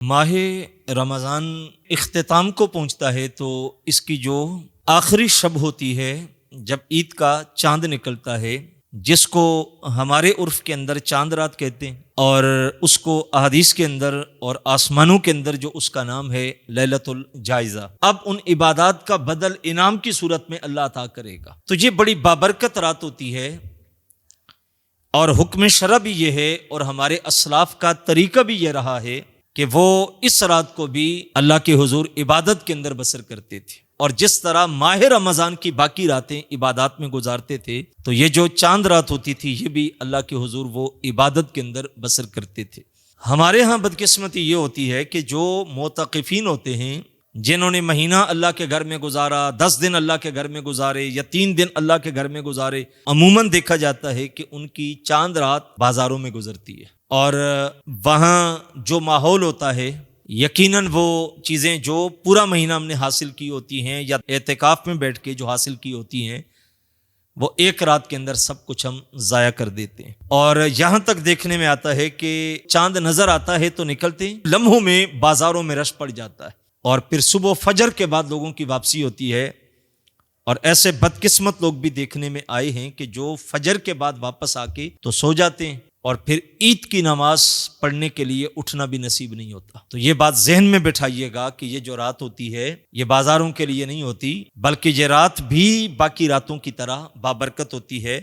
ماہ رمضان اختتام کو پہنچتا ہے تو اس کی جو آخری شب ہوتی ہے جب عید کا چاند نکلتا ہے، جس کو ہمارے عرف کے اندر چاند رات کہتے ہیں، اور اس کو احادیث کے اندر اور آسمانوں کے اندر جو اس کا نام ہے لیلۃ الجائزہ، اب ان عبادات کا بدل انعام کی صورت میں اللہ عطا کرے گا۔ تو یہ بڑی بابرکت رات ہوتی ہے، اور حکم شرع بھی یہ ہے اور ہمارے اسلاف کا طریقہ بھی یہ رہا ہے کہ وہ اس رات کو بھی اللہ کے حضور عبادت کے اندر بسر کرتے تھے، اور جس طرح ماہ رمضان کی باقی راتیں عبادات میں گزارتے تھے، تو یہ جو چاند رات ہوتی تھی یہ بھی اللہ کے حضور وہ عبادت کے اندر بسر کرتے تھے۔ ہمارے ہاں بدقسمتی یہ ہوتی ہے کہ جو معتکفین ہوتے ہیں، جنہوں نے مہینہ اللہ کے گھر میں گزارا، 10 دن اللہ کے گھر میں گزارے یا 3 دن اللہ کے گھر میں گزارے، عموماً دیکھا جاتا ہے کہ ان کی چاند رات بازاروں میں گزرتی ہے، اور وہاں جو ماحول ہوتا ہے، یقیناً وہ چیزیں جو پورا مہینہ ہم نے حاصل کی ہوتی ہیں یا اعتکاف میں بیٹھ کے جو حاصل کی ہوتی ہیں، وہ ایک رات کے اندر سب کچھ ہم ضائع کر دیتے ہیں۔ اور یہاں تک دیکھنے میں آتا ہے کہ چاند نظر آتا ہے تو نکلتے لمحوں میں بازاروں میں رش پڑ جاتا ہے، اور پھر صبح فجر کے بعد لوگوں کی واپسی ہوتی ہے، اور ایسے بدقسمت لوگ بھی دیکھنے میں آئے ہیں کہ جو فجر کے بعد واپس آ کے تو سو جاتے ہیں، اور پھر عید کی نماز پڑھنے کے لیے اٹھنا بھی نصیب نہیں ہوتا۔ تو یہ بات ذہن میں بٹھائیے گا کہ یہ جو رات ہوتی ہے یہ بازاروں کے لیے نہیں ہوتی، بلکہ یہ رات بھی باقی راتوں کی طرح بابرکت ہوتی ہے،